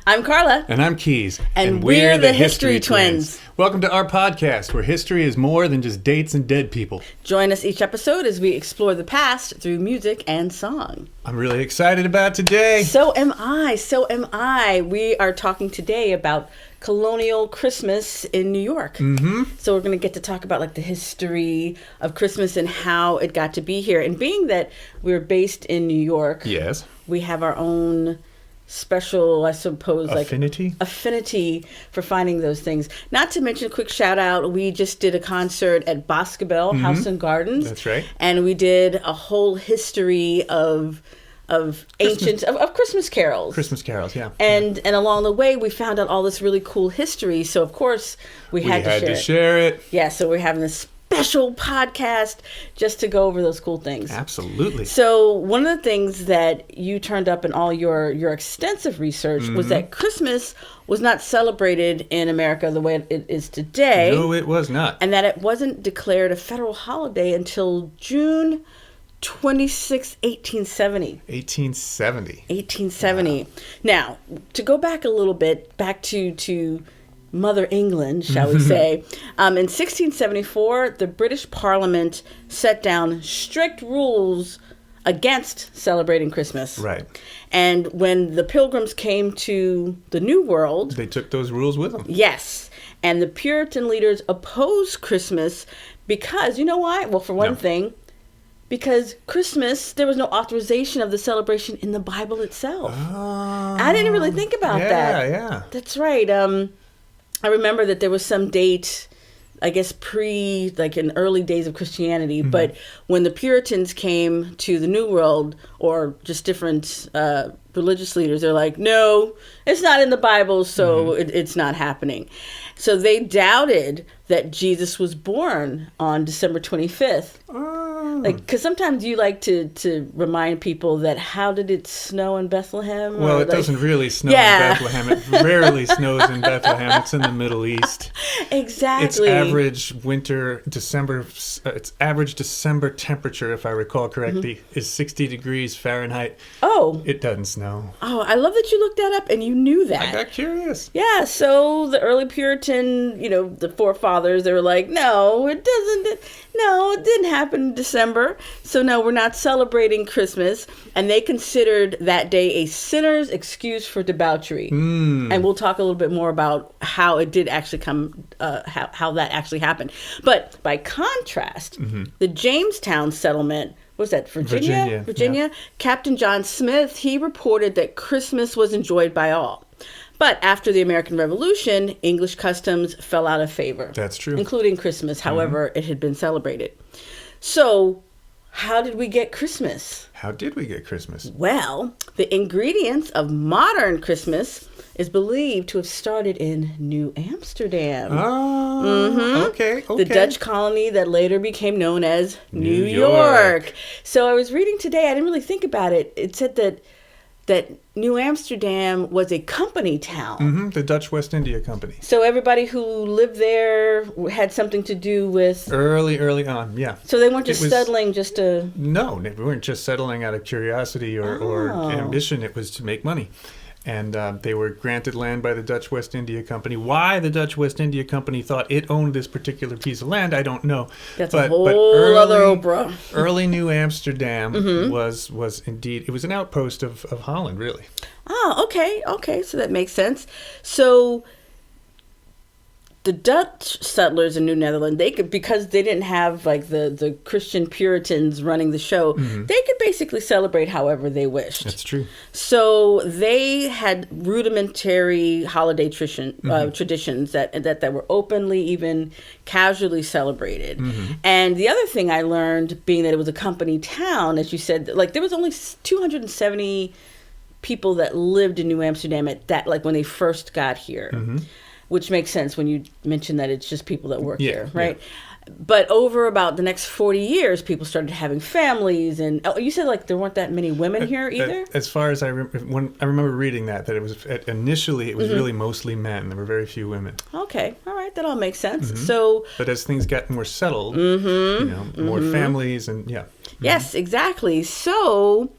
I'm Carla. And I'm Keys. And we're the History Twins. Welcome to our podcast, where history is more than just dates and dead people. Join us each episode as we explore the past through music and song. I'm really excited about today. So am I. We are talking today about colonial Christmas in New York. Mm-hmm. So we're going to get to talk about like the history of Christmas and how it got to be here. And being that we're based in New York, yes, we have our own special, I suppose, affinity for finding those things. Not to mention, a quick shout out, we just did a concert at Boscobel House and Gardens. That's right. And we did a whole history of ancient Christmas carols. Christmas carols, yeah. And along the way, we found out all this really cool history. So, of course, we had to share it. Yeah, so we're having this special podcast just to go over those cool things. Absolutely. So one of the things that you turned up in all your extensive research was that Christmas was not celebrated in America the way it is today. No, it was not. And that it wasn't declared a federal holiday until June 26, 1870. 1870. Wow. Now, to go back a little bit, back to Mother England, shall we say. In 1674, the British Parliament set down strict rules against celebrating Christmas. Right. And when the Pilgrims came to the New World, they took those rules with them. Yes. And the Puritan leaders opposed Christmas because, you know why? Well, for one thing, because Christmas, there was no authorization of the celebration in the Bible itself. I didn't really think about that. Yeah. That's right. I remember that there was some date, I guess in early days of Christianity, but when the Puritans came to the New World, or just different religious leaders, they're like, no, it's not in the Bible, so it's not happening. So they doubted that Jesus was born on December 25th. Because sometimes you like to remind people that how did it snow in Bethlehem? Well, it doesn't really snow in Bethlehem. It rarely snows in Bethlehem. It's in the Middle East. Exactly. Its average December temperature, if I recall correctly, is 60 degrees Fahrenheit. Oh. It doesn't snow. Oh, I love that you looked that up and you knew that. I got curious. Yeah, so the early Puritan, the forefathers, they were like, no, it doesn't. No, it didn't happen in December. So no, we're not celebrating Christmas. And they considered that day a sinner's excuse for debauchery. And we'll talk a little bit more about how it did actually come, how that actually happened. But by contrast, the Jamestown settlement, what was that, Virginia? Yeah. Captain John Smith, he reported that Christmas was enjoyed by all. But after the American Revolution, English customs fell out of favor. That's true. Including Christmas, however it had been celebrated. So, how did we get Christmas? Well, the ingredients of modern Christmas is believed to have started in New Amsterdam. Oh, okay. The Dutch colony that later became known as New York. So I was reading today, I didn't really think about it. It said that New Amsterdam was a company town. The Dutch West India Company. So everybody who lived there had something to do with... Early on, yeah. So they weren't just settling just to... No, they weren't just settling out of curiosity or ambition. It was to make money. And they were granted land by the Dutch West India Company. Why the Dutch West India Company thought it owned this particular piece of land, I don't know. That's a whole other Oprah. Early New Amsterdam was indeed, it was an outpost of Holland, really. Oh, okay. So that makes sense. So the Dutch settlers in New Netherlands, they could, because they didn't have like the Christian Puritans running the show, they could basically celebrate however they wished. That's true. So they had rudimentary holiday traditions that were openly, even casually celebrated. And the other thing I learned, being that it was a company town, as you said, like there was only 270 people that lived in New Amsterdam at that, like when they first got here. Which makes sense when you mention that it's just people that work here, right? Yeah. But over about the next 40 years, people started having families, and you said like there weren't that many women here either. As far as I remember reading that it was initially it was really mostly men. There were very few women. Okay, all right, that all makes sense. So, but as things got more settled, more families and yes, exactly. So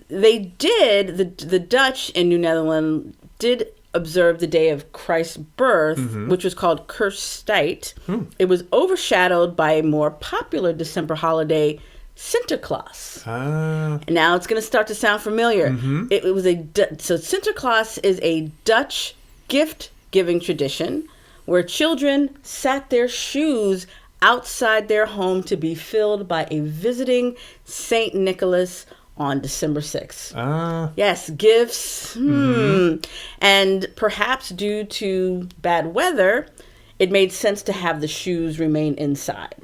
they did, the Dutch in New Netherlands did observe the day of Christ's birth, which was called Kerstydt. It was overshadowed by a more popular December holiday, Sinterklaas. And now it's going to start to sound familiar. It was so Sinterklaas is a Dutch gift-giving tradition where children sat their shoes outside their home to be filled by a visiting Saint Nicholas on December 6th. Yes, gifts. And perhaps due to bad weather, it made sense to have the shoes remain inside.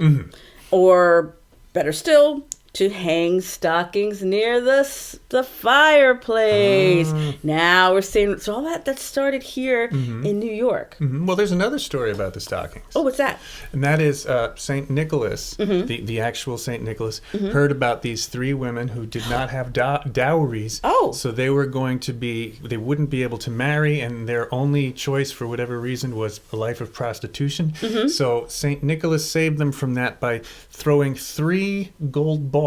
Or better still, to hang stockings near the fireplace. Now we're seeing, so all that started here in New York. Well, there's another story about the stockings. Oh, what's that? And that is Saint Nicholas, the actual Saint Nicholas, heard about these three women who did not have dowries. So they wouldn't be able to marry, and their only choice for whatever reason was a life of prostitution. So Saint Nicholas saved them from that by throwing 3 gold balls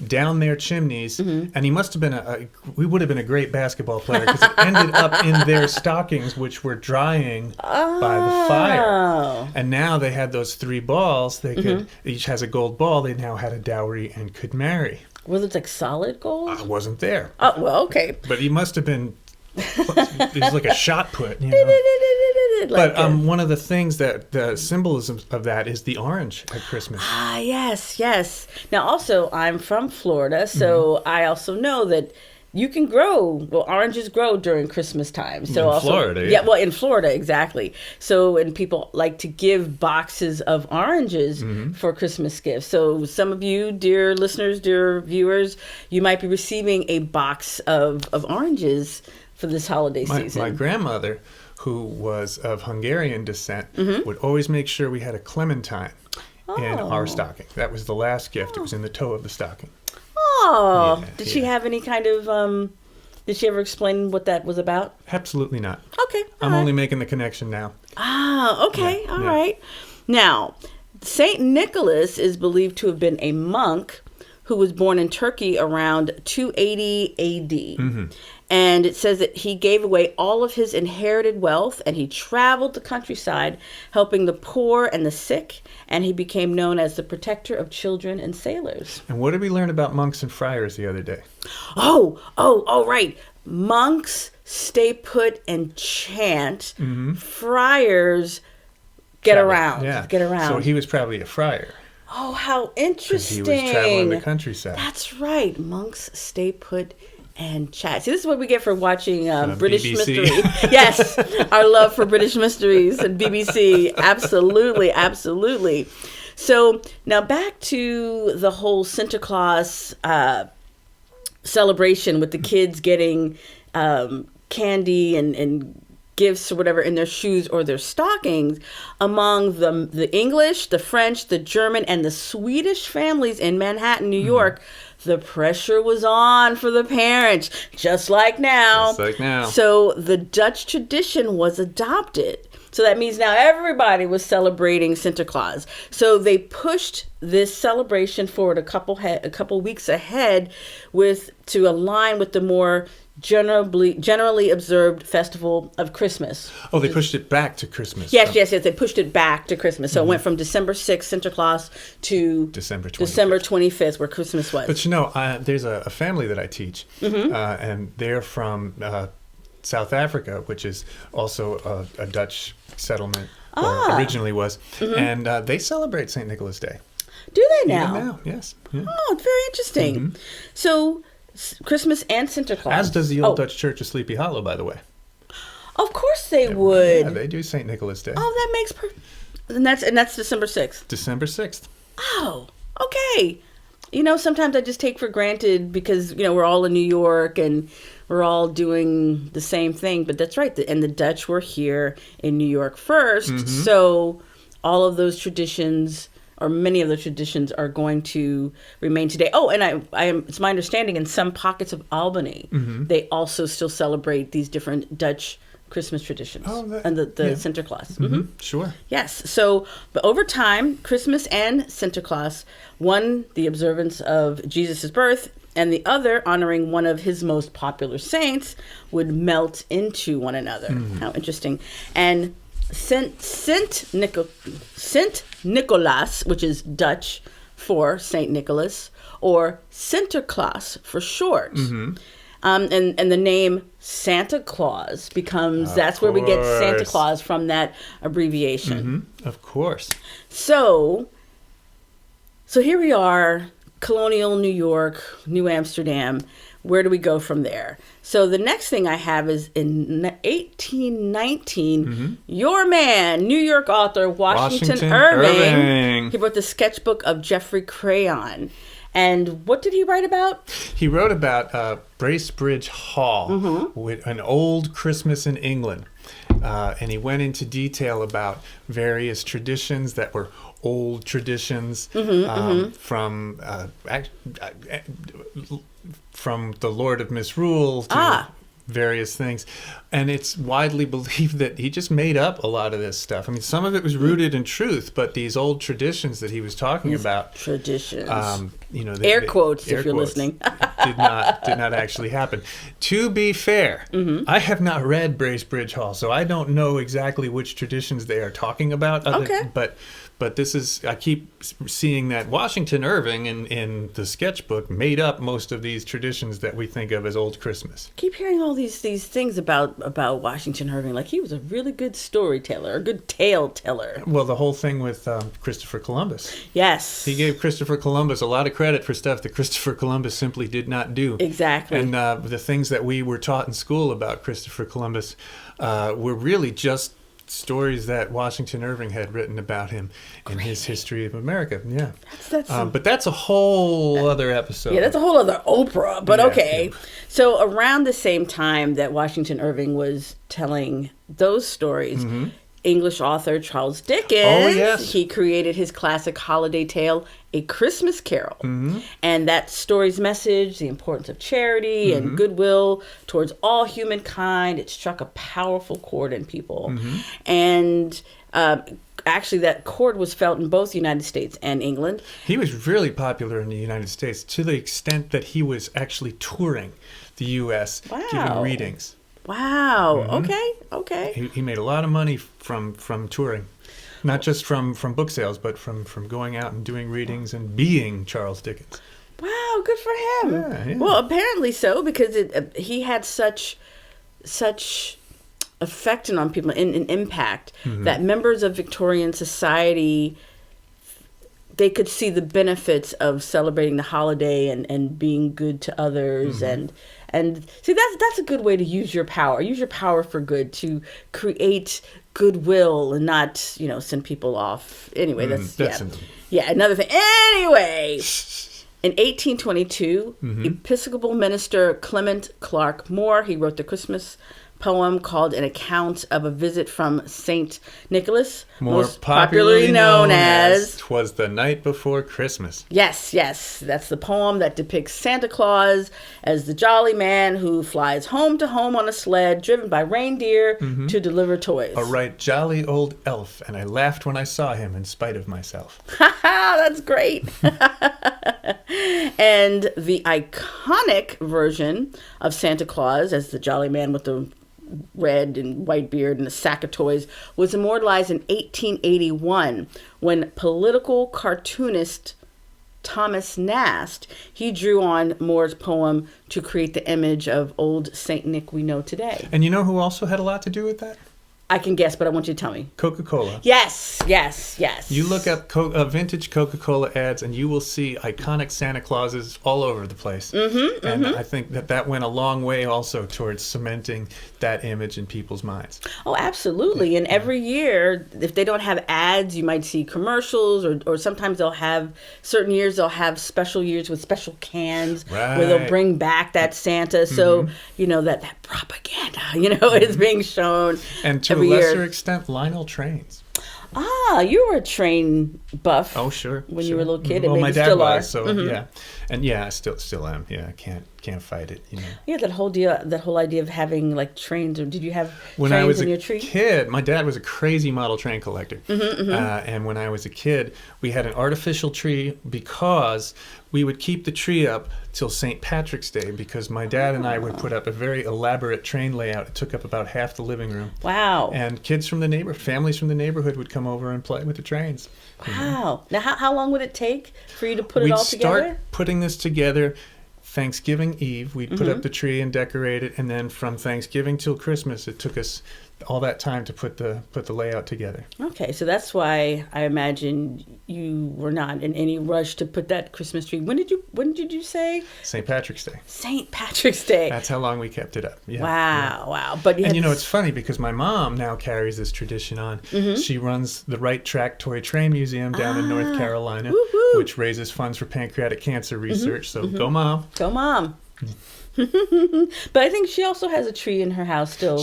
down their chimneys, and he must have been we would have been a great basketball player, because it ended up in their stockings, which were drying by the fire. And now they had those 3 balls. They could each has a gold ball. They now had a dowry and could marry. Was it like solid gold? I wasn't there. Oh, well, okay. But he must have been. It was like a shot put, you know. But one of the things that the symbolism of that is the orange at Christmas. Yes. Now, also, I'm from Florida, so I also know that you can oranges grow during Christmas time. So in Florida, yeah. Well, in Florida, exactly. So, and people like to give boxes of oranges for Christmas gifts. So some of you, dear listeners, dear viewers, you might be receiving a box of oranges for this holiday season. My grandmother, who was of Hungarian descent, would always make sure we had a clementine in our stocking. That was the last gift. It was in the toe of the stocking. Did she have any kind of, did she ever explain what that was about? Absolutely not. Okay. I'm only making the connection now. Okay. All right. Now, Saint Nicholas is believed to have been a monk who was born in Turkey around 280 AD. And it says that he gave away all of his inherited wealth, and he traveled the countryside helping the poor and the sick, and he became known as the protector of children and sailors. And what did we learn about monks and friars the other day? Right. Monks stay put and chant. Friars get around. Yeah. Get around. So he was probably a friar. Oh, how interesting. He was traveling the countryside. That's right. Monks stay put and chat. See, this is what we get for watching British BBC. Mystery. Yes, our love for British mysteries and BBC. Absolutely. So now back to the whole Sinterklaas celebration with the kids getting candy and gifts or whatever in their shoes or their stockings. Among the English, the French, the German, and the Swedish families in Manhattan, New York, the pressure was on for the parents, just like now. So the Dutch tradition was adopted. So that means now everybody was celebrating Sinterklaas. So they pushed this celebration forward a couple weeks ahead to align with the more generally observed festival of Christmas. Oh, they pushed it back to Christmas. Yes. They pushed it back to Christmas. So it went from December 6th, Sinterklaas, to December 25th, where Christmas was. But there's a family that I teach, and they're from South Africa, which is also a Dutch settlement, or originally was, and they celebrate St. Nicholas Day. Do they now? Even now, yes. Yeah. Oh, very interesting. So Christmas and Sinterklaas. As does the old Dutch Church of Sleepy Hollow, by the way. Of course they would. Yeah, they do St. Nicholas Day. Oh, that makes and that's December 6th. December 6th. Oh, okay. Sometimes I just take for granted because, we're all in New York and we're all doing the same thing. But that's right. And the Dutch were here in New York first. So all of those traditions, or many of the traditions, are going to remain today. Oh, and it's my understanding in some pockets of Albany, they also still celebrate these different Dutch Christmas traditions and the Sinterklaas. Sure. Yes. So, but over time, Christmas and Sinterklaas, the observance of Jesus' birth, and the other, honoring one of his most popular saints, would melt into one another. How interesting. And Sint Nicolas, which is Dutch for Saint Nicholas, or Sinterklaas for short. And the name Santa Claus becomes, that's where we get Santa Claus from that abbreviation. Of course. So here we are, Colonial New York, New Amsterdam. Where do we go from there? So the next thing I have is in 1819, your man, New York author Washington Irving. He wrote the sketchbook of Geoffrey Crayon. And what did he write about? He wrote about Bracebridge Hall, with an old Christmas in England. And he went into detail about various traditions that were old traditions from the Lord of Misrule to various things. And it's widely believed that he just made up a lot of this stuff. I mean, some of it was rooted in truth, but these old traditions that he was talking about, traditions, air quotes if you're listening, did not actually happen. To be fair, I have not read Bracebridge Hall, so I don't know exactly which traditions they are talking about. But this is, I keep seeing that Washington Irving in the sketchbook made up most of these traditions that we think of as old Christmas. Keep hearing all these things about Washington Irving, like he was a really good storyteller, a good tale teller. Well, the whole thing with Christopher Columbus. Yes. He gave Christopher Columbus a lot of credit for stuff that Christopher Columbus simply did not do. Exactly. And the things that we were taught in school about Christopher Columbus were really just stories that Washington Irving had written about him in his History of America. Yeah. But that's a whole other episode. Yeah, that's a whole other Oprah, but okay. Yeah. So around the same time that Washington Irving was telling those stories, English author Charles Dickens, he created his classic holiday tale, A Christmas Carol. And that story's message, the importance of charity and goodwill towards all humankind, it struck a powerful chord in people. And actually, that chord was felt in both the United States and England. He was really popular in the United States to the extent that he was actually touring the U.S., giving readings. Wow. Okay. He made a lot of money from touring, not just from book sales, but from going out and doing readings and being Charles Dickens. Wow, good for him. Yeah. Well, apparently so, because he had such effect on people, an impact that members of Victorian society, they could see the benefits of celebrating the holiday and being good to others and see, that's a good way to use your power. Use your power for good, to create goodwill and not, send people off. Anyway, that's another thing. Anyway, in 1822, Episcopal minister Clement Clark Moore, he wrote the Christmas poem called An Account of a Visit from Saint Nicholas, most popularly known as 'Twas the Night Before Christmas. Yes, that's the poem that depicts Santa Claus as the jolly man who flies home to home on a sled driven by reindeer to deliver toys. A right jolly old elf, and I laughed when I saw him in spite of myself. That's great. And the iconic version of Santa Claus as the jolly man with the red and white beard and a sack of toys was immortalized in 1881 when political cartoonist Thomas Nast, he drew on Moore's poem to create the image of old Saint Nick we know today. And you know who also had a lot to do with that? I can guess, but I want you to tell me. Coca-Cola. Yes. You look up vintage Coca-Cola ads and you will see iconic Santa Clauses all over the place. And I think that went a long way also towards cementing that image in people's minds. Oh, absolutely. And every year, if they don't have ads, you might see commercials, or sometimes they'll have, certain years they'll have special years with special cans where they'll bring back that Santa. So, that propaganda, is being shown. And to a lesser extent, Lionel trains. You were a train buff. Oh, sure. When you were a little kid, and maybe my dad still was, are. So yeah, and I still am. Yeah, I can't fight it, you know. Yeah, that whole idea of having like trains, or did you have When trains I was in a your tree? kid, my dad was a crazy model train collector. And when I was a kid, we had an artificial tree because we would keep the tree up till St. Patrick's Day, because my dad and I would put up a very elaborate train layout. It took up about half the living room. Wow. And families from the neighborhood would come over and play with the trains. Wow. Now, how long would it take for you to put it all together? We'd start putting this together Thanksgiving Eve. We'd put up the tree and decorate it, and then from Thanksgiving till Christmas, it took us all that time to put the layout together. Okay, so that's why I imagine you were not in any rush to put that Christmas tree. When did you say? St. Patrick's Day. St. Patrick's Day. That's how long we kept it up. Yeah, Wow. But it's funny because my mom now carries this tradition on. She runs the Right Track Toy Train Museum down in North Carolina, which raises funds for pancreatic cancer research. So go, Mom. Go, Mom. But I think she also has a tree in her house still.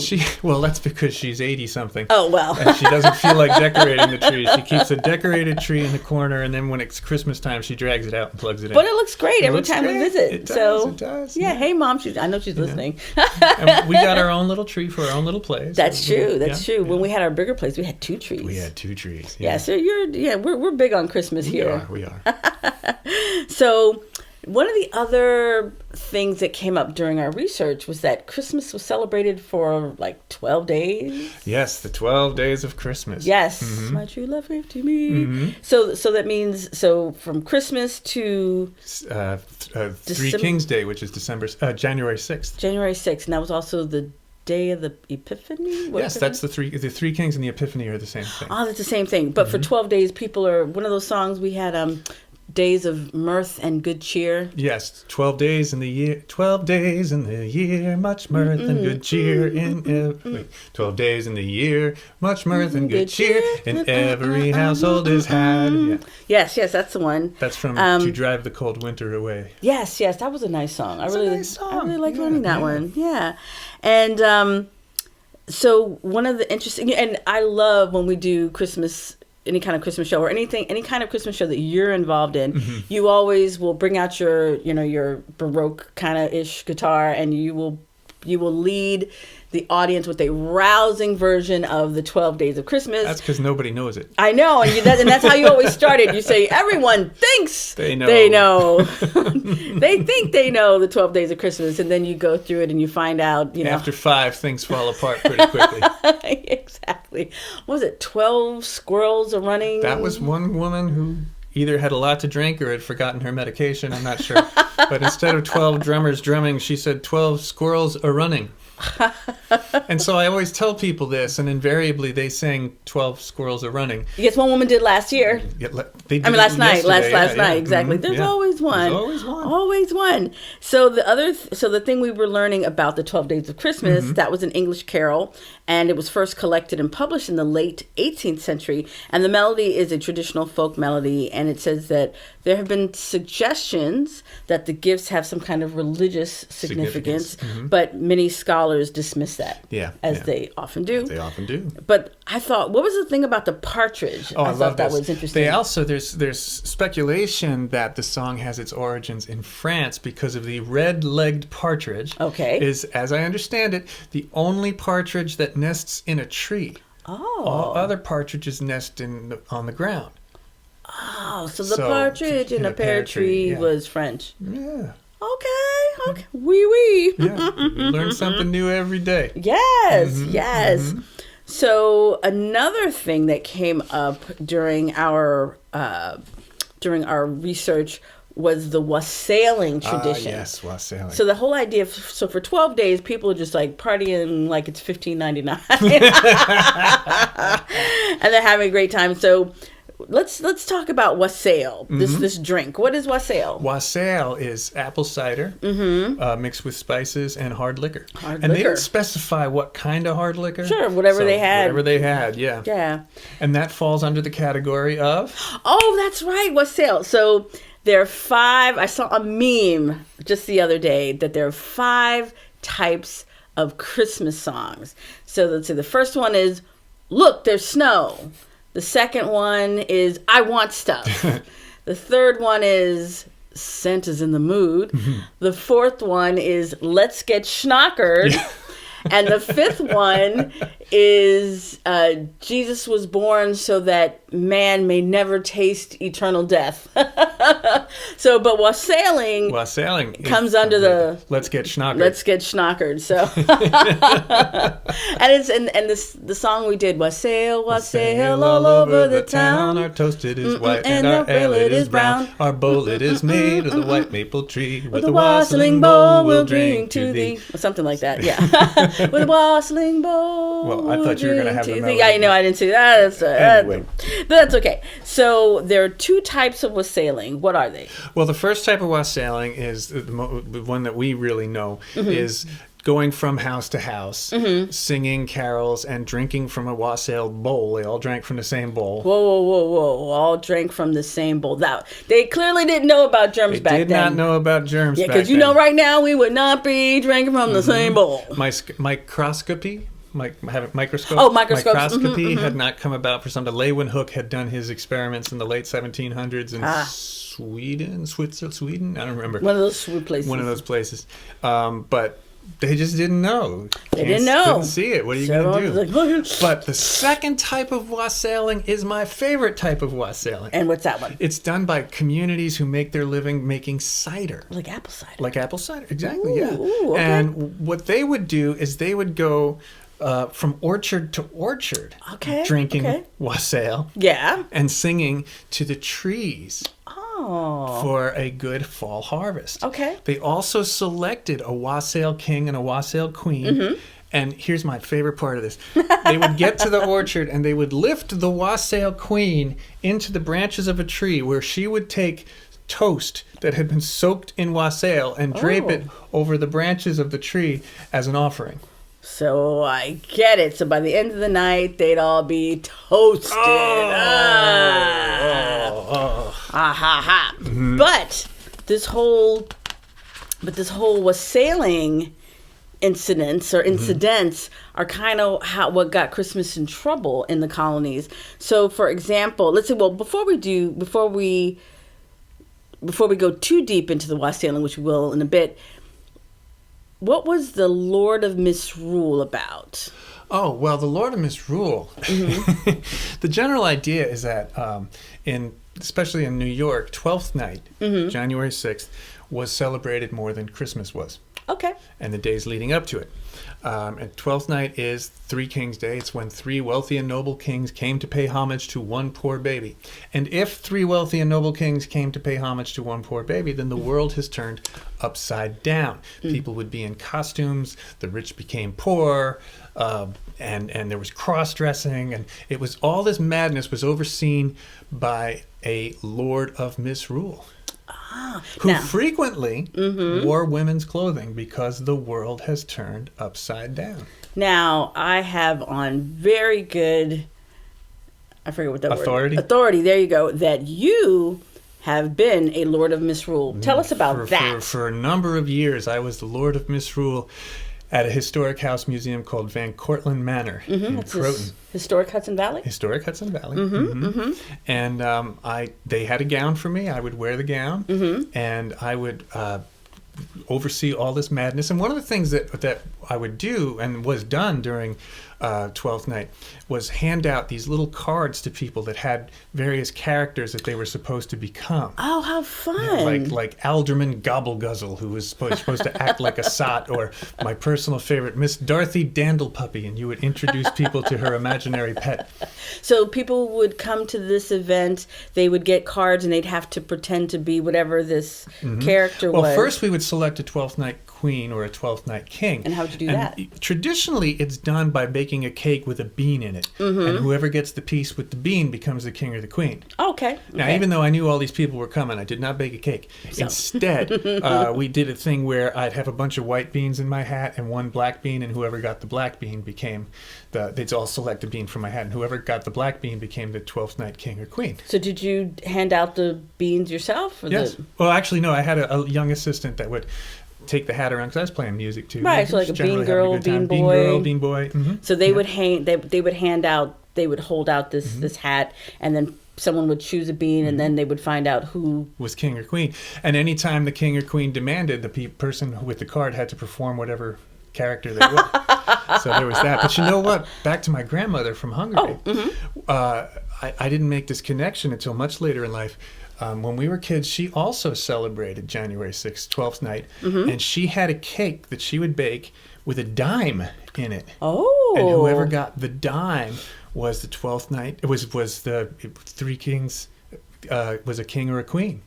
That's because she's 80-something. Oh, well. And she doesn't feel like decorating the tree. She keeps a decorated tree in the corner, and then when it's Christmas time, she drags it out and plugs it in. But it looks great every time we visit. It does. Yeah, hey, Mom. I know she's listening. And we got our own little tree for our own little place. That's true. That's true. Yeah. When we had our bigger place, we had 2 trees. We had 2 trees. Yeah, so we're big on Christmas here. We are. So one of the other things that came up during our research was that Christmas was celebrated for like 12 days. Yes, the 12 days of Christmas. Yes, my true love gave to me. So that means from Christmas to Three Kings Day, which is January 6th. January 6th, and that was also the day of the Epiphany? Yes, that's the Three Kings and the Epiphany are the same thing. Oh, that's the same thing. But for 12 days, people are, one of those songs we had, days of mirth and good cheer. Yes, 12 days in the year, 12 days in the year, much mirth and good cheer in 12 days in the year, much mirth and good cheer in every household is had. Yeah. Yes, that's the one. That's from To Drive the Cold Winter Away. Yes, that was a nice song. I really like learning that one. Yeah. And so one of the interesting, and I love when we do Christmas, any kind of Christmas show or any kind of Christmas show that you're involved in, you always will bring out your Baroque kind of ish guitar, and you will lead the audience with a rousing version of the 12 Days of Christmas. That's because nobody knows it. I know, and that's how you always started. You say, everyone thinks they know. They think they know the 12 Days of Christmas, and then you go through it and you find out, After 5, things fall apart pretty quickly. Exactly. What was it, 12 squirrels are running? That was one woman who either had a lot to drink or had forgotten her medication. I'm not sure. But instead of 12 drummers drumming, she said 12 squirrels are running. And so I always tell people this, and invariably they sang 12 squirrels are running. Yes, one woman did last year. Yeah, last night, exactly. There's always one. There's always one. Always one. So the thing we were learning about the 12 Days of Christmas, that was an English carol, and it was first collected and published in the late 18th century. And the melody is a traditional folk melody, and it says that there have been suggestions that the gifts have some kind of religious significance. But many scholars dismiss that, as they often do. They often do. But I thought, what was the thing about the partridge? I thought that was interesting. They also, there's speculation that the song has its origins in France because of the red-legged partridge. Okay. Is, as I understand it, the only partridge that nests in a tree. Oh. All other partridges nest on the ground. Oh, so the partridge in a pear tree was French. Yeah. Okay. Oui. Yeah, you learn something new every day. Yes. So another thing that came up during our research was the wassailing tradition. Yes, wassailing. So the whole idea for 12 days, people are just like partying like it's $15.99, and they're having a great time. So let's talk about wassail. This drink. What is wassail? Wassail is apple cider mixed with spices and hard liquor. They didn't specify what kind of hard liquor. Sure, whatever they had. Whatever they had, yeah. Yeah. And that falls under the category of? Oh, that's right, wassail. So there are 5. I saw a meme just the other day that there are 5 types of Christmas songs. So let's see. The first one is, "Look, there's snow." The second one is, "I want stuff." The third one is, Santa's in the mood. The fourth one is let's get schnockered. And the fifth one is Jesus was born so that man may never taste eternal death. So, but wassailing comes under the let's get schnockered. Let's get schnockered. So, and it's and the song we did, wassail, wassail all over the town. Our toasted is white and our ale it is brown. Our bowl it is made of the white maple tree. With a wassailing bowl we'll drink to thee. Or something like that. Yeah. With a wassailing bowl. Well, I thought you were going to have the melody. Yeah, I know. I didn't see that. Anyway. But that's okay. So there are two types of wassailing. What are they? Well, the first type of wassailing is the one that we really know is going from house to house, singing carols and drinking from a wassailed bowl. They all drank from the same bowl. Whoa. All drank from the same bowl. Now, they clearly didn't know about germs back then. They did not know about germs back then. Yeah, because you know right now we would not be drinking from the same bowl. Microscopy? Microscope? Oh, microscopes. Microscopy had not come about for some time. Lewin Hook had done his experiments in the late 1700s in Sweden? I don't remember. One of those places. One of those places. But they just didn't know. They didn't know. Couldn't see it. What are you going to do? But the second type of wassailing is my favorite type of wassailing. And what's that one? It's done by communities who make their living making cider. Like apple cider. Like apple cider, exactly, yeah. Ooh, okay. And what they would do is they would go from orchard to orchard, drinking wassail, and singing to the trees for a good fall harvest. Okay. They also selected a wassail king and a wassail queen. And here's my favorite part of this. They would get to the orchard and they would lift the wassail queen into the branches of a tree where she would take toast that had been soaked in wassail and drape it over the branches of the tree as an offering. So I get it. So by the end of the night, they'd all be toasted. But this whole wassailing incidents are kind of what got Christmas in trouble in the colonies. So, for example, let's say, well, before we go too deep into the wassailing, which we will in a bit. What was the Lord of Misrule about? Oh, well, the Lord of Misrule. The general idea is that especially in New York, 12th night, January 6th, was celebrated more than Christmas was. Okay. And the days leading up to it. And 12th night is Three Kings Day. It's when three wealthy and noble kings came to pay homage to one poor baby. And if three wealthy and noble kings came to pay homage to one poor baby, then the world has turned upside down. People would be in costumes. The rich became poor. And there was cross-dressing. And it was all this madness was overseen by a Lord of Misrule. Who frequently wore women's clothing because the world has turned upside down. Now, I have on very good, I forget what that authority? word is. Authority, there you go, that you have been a Lord of Misrule. Tell us about that. For a number of years, I was the Lord of Misrule at a historic house museum called Van Cortlandt Manor in Croton. Historic Hudson Valley? Historic Hudson Valley. And they had a gown for me. I would wear the gown, and I would oversee all this madness. And one of the things that I would do and was done during 12th night was hand out these little cards to people that had various characters that they were supposed to become. Oh, how fun. Like Alderman Gobbleguzzle, who was supposed to act like a sot, or my personal favorite, Miss Dorothy Dandlepuppy, and you would introduce people to her imaginary pet. So people would come to this event, they would get cards, and they'd have to pretend to be whatever this character was. Well, first we would select a 12th night queen or a 12th night king. And how would you do that? Traditionally, it's done by baking a cake with a bean in it. And whoever gets the piece with the bean becomes the king or the queen. Okay. Now, even though I knew all these people were coming, I did not bake a cake. So. Instead, we did a thing where I'd have a bunch of white beans in my hat and one black bean, and whoever got the black bean became they'd all select a bean from my hat, and whoever got the black bean became the 12th night king or queen. So did you hand out the beans yourself? Or yes. Well, actually, no. I had a young assistant that would take the hat around because I was playing music too. Right, so like a bean girl, bean boy. Bean boy. So they would hold out this hat and then someone would choose a bean, and then they would find out who was king or queen. And anytime the king or queen demanded, the person with the card had to perform whatever character they were. So there was that. But you know what? Back to my grandmother from Hungary. I didn't make this connection until much later in life. When we were kids, she also celebrated January 6th, 12th night. And she had a cake that she would bake with a dime in it. Oh. And whoever got the dime was the 12th night. It was the three kings, was a king or a queen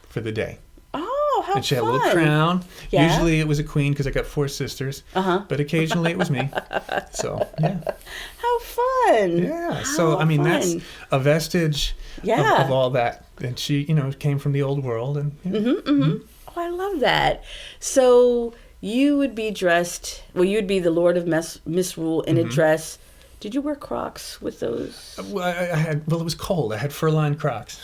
for the day. Oh, how And she had fun. a little crown. Yeah. Usually it was a queen because I got 4 sisters. But occasionally it was me. So, yeah. How fun. Yeah. So, How I mean, fun. that's a vestige Yeah. of all that. And she, came from the old world. And Oh, I love that. So you would be dressed, you'd be the Lord of Misrule in a dress. Did you wear Crocs with those? Well, it was cold. I had fur-lined Crocs.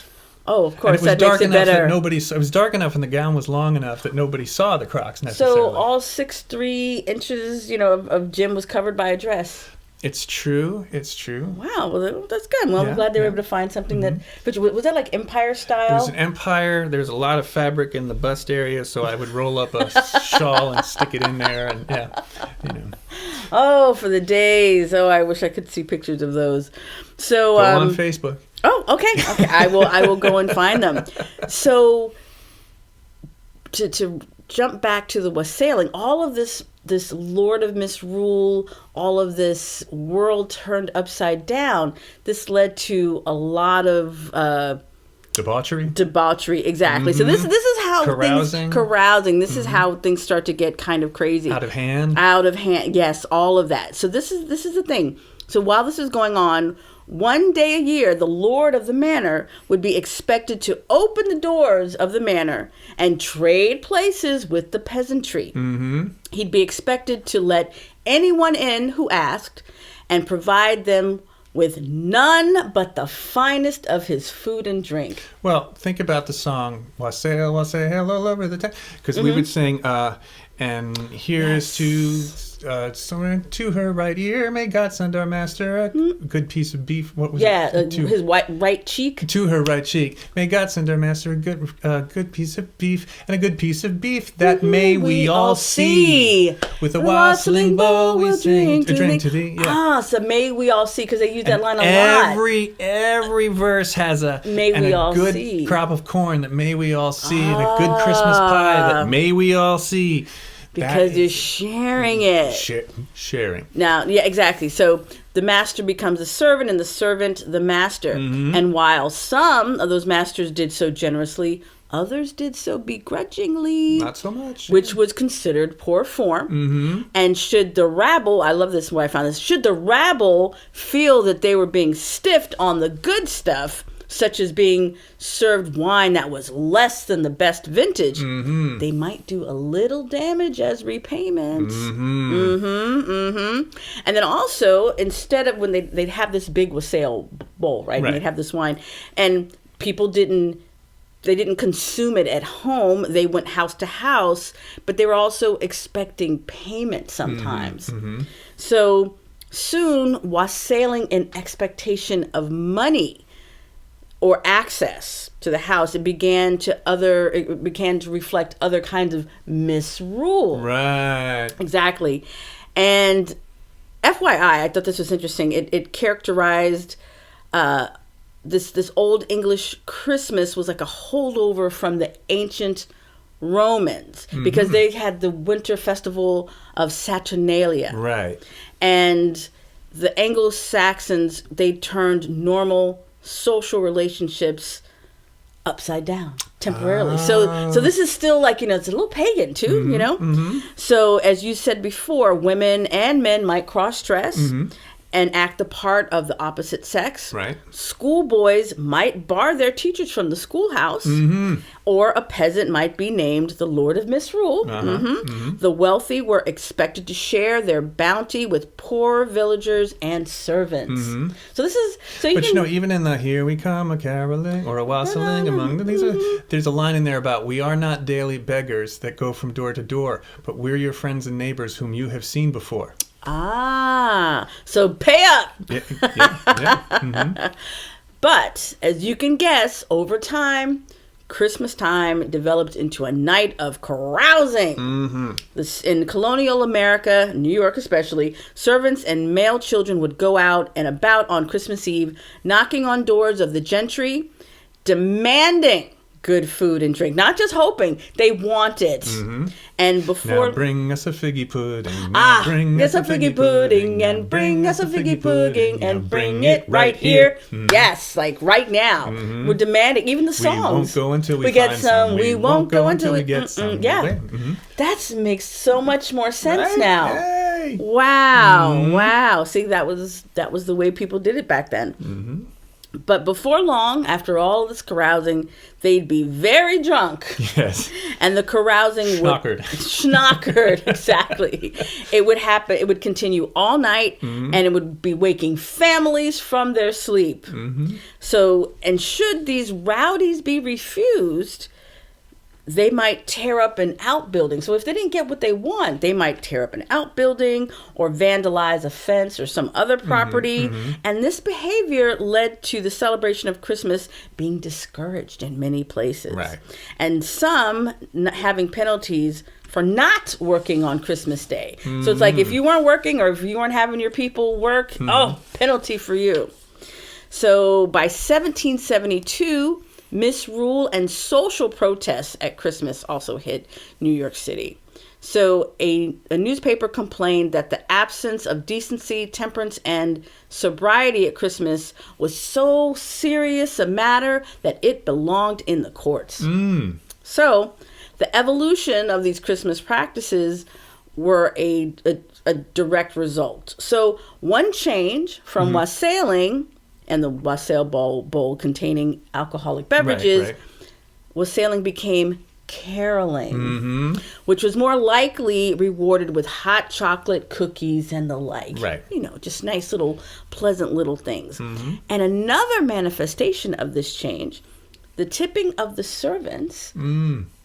Oh, of And course, it was that dark makes it enough better. it was dark enough and the gown was long enough that nobody saw the Crocs necessarily. So all 6'3" inches, of Jim was covered by a dress. It's true. It's true. Wow, well, that's good. Well, I'm glad they were able to find something that. But was that like Empire style? It was an empire. There's a lot of fabric in the bust area, so I would roll up a shawl and stick it in there, and Oh, for the days! Oh, I wish I could see pictures of those. So Go on Facebook. Oh, okay. I will go and find them. So to jump back to the wassailing, all of this Lord of Misrule, all of this world turned upside down, this led to a lot of Debauchery. Exactly. So this is how Carousing. Carousing. This is how things start to get kind of crazy. Out of hand. Yes, all of that. So this is the thing. So while this is going on, one day a year, the lord of the manor would be expected to open the doors of the manor and trade places with the peasantry. He'd be expected to let anyone in who asked and provide them with none but the finest of his food and drink. Well, think about the song "Wassail, Wassail all over the town," because we would sing, and here's to her right ear, may God send our master a good piece of beef. What was it? His right cheek. To her right cheek, may God send our master a good piece of beef, and a good piece of beef that may we all see. With a wassailing bowl we drink to thee. Yeah. So may we all see, because they use that line a lot. Every verse has a good see. Crop of corn that may we all see, and a good Christmas pie that may we all see. Because you're sharing it. Sharing. Now, yeah, exactly. So the master becomes a servant and the servant the master. And while some of those masters did so generously, others did so begrudgingly. Not so much. Which was considered poor form. And should the rabble, I love this where I found this, should the rabble feel that they were being stiffed on the good stuff, such as being served wine that was less than the best vintage, they might do a little damage as repayment. And then also, instead of when they'd have this big wassail bowl, right? And they'd have this wine, and people didn't consume it at home. They went house to house, but they were also expecting payment sometimes. So soon, wassailing in expectation of money or access to the house, it began to reflect other kinds of misrule. Right. Exactly. And FYI, I thought this was interesting. It characterized this old English Christmas was like a holdover from the ancient Romans, because they had the winter festival of Saturnalia. Right. And the Anglo-Saxons, they turned normal social relationships upside down temporarily. So this is still like, it's a little pagan too, So as you said before, women and men might cross-dress and act the part of the opposite sex. Right. Schoolboys might bar their teachers from the schoolhouse, or a peasant might be named the Lord of Misrule. The wealthy were expected to share their bounty with poor villagers and servants. So this is even in the "Here we come a caroling" or a wassailing among them, there's a line in there about "We are not daily beggars that go from door to door, but we're your friends and neighbors whom you have seen before." So pay up. But as you can guess, over time, Christmas time developed into a night of carousing. In colonial America, New York especially, servants and male children would go out and about on Christmas Eve, knocking on doors of the gentry, demanding good food and drink. Not just hoping, they want it. And before... Now bring us a figgy pudding. Bring us a figgy pudding, and bring us a figgy pudding, and bring it right here. Yes, like right now. We're demanding, even the songs. We won't go until we get find some. We won't go until we get some. Yeah. That makes so much more sense now. Hey. Wow. Wow. See, that was the way people did it back then. But before long, after all this carousing, they'd be very drunk. Yes. And the carousing schnockered, exactly. It would happen. It would continue all night, and it would be waking families from their sleep. So, and should these rowdies be refused, they might tear up an outbuilding. So if they didn't get what they want, they might tear up an outbuilding or vandalize a fence or some other property. And this behavior led to the celebration of Christmas being discouraged in many places. Right. And some having penalties for not working on Christmas Day. So it's like if you weren't working or if you weren't having your people work, penalty for you. So by 1772, misrule and social protests at Christmas also hit New York City. So a newspaper complained that the absence of decency, temperance, and sobriety at Christmas was so serious a matter that it belonged in the courts. So the evolution of these Christmas practices were a direct result. So one change from wassailing and the wassail bowl containing alcoholic beverages, wassailing became caroling, which was more likely rewarded with hot chocolate, cookies, and the like. You know, just nice little, pleasant little things. And another manifestation of this change, the tipping of the servants,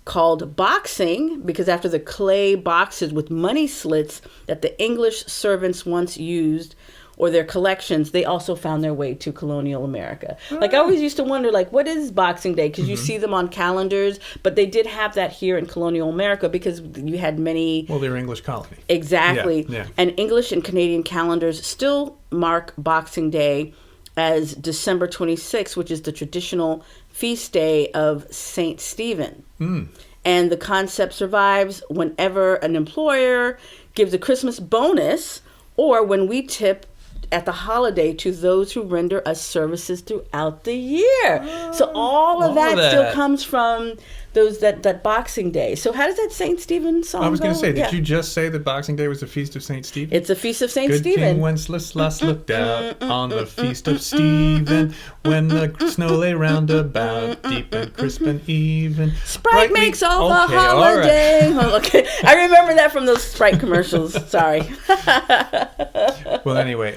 called boxing, because after the clay boxes with money slits that the English servants once used, or their collections, they also found their way to colonial America. Like I always used to wonder, like, what is Boxing Day? Because you see them on calendars, but they did have that here in colonial America because you had many... Well, they were English colony. Exactly. Yeah. And English and Canadian calendars still mark Boxing Day as December 26th, which is the traditional feast day of Saint Stephen. And the concept survives whenever an employer gives a Christmas bonus or when we tip at the holiday to those who render us services throughout the year. So all of that still comes from that Boxing Day. So how does that Saint Stephen song go? I was going to say, did you just say that Boxing Day was the feast of Saint Stephen? It's a feast of Saint Stephen. Good King Wenceslas looked out on the feast of Stephen when the snow lay round about, deep and crisp and even. Sprite makes all the holiday. Right. Okay, I remember that from those Sprite commercials. Sorry. Well, anyway,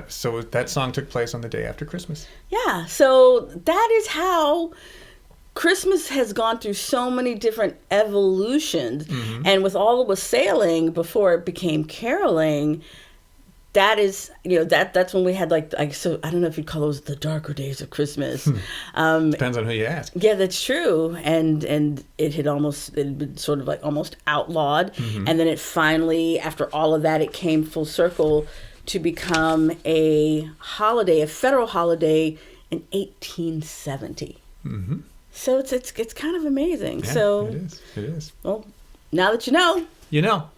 so that song took place on the day after Christmas. Yeah, so that is how Christmas has gone through so many different evolutions. And with all the wassailing before it became caroling, that is, that's when we had so I don't know if you'd call those the darker days of Christmas. Depends on who you ask. Yeah, that's true. And it had been sort of like almost outlawed. And then it finally, after all of that, it came full circle to become a holiday, a federal holiday in 1870. So it's kind of amazing. Yeah, So it is. Well, now that you know. You know.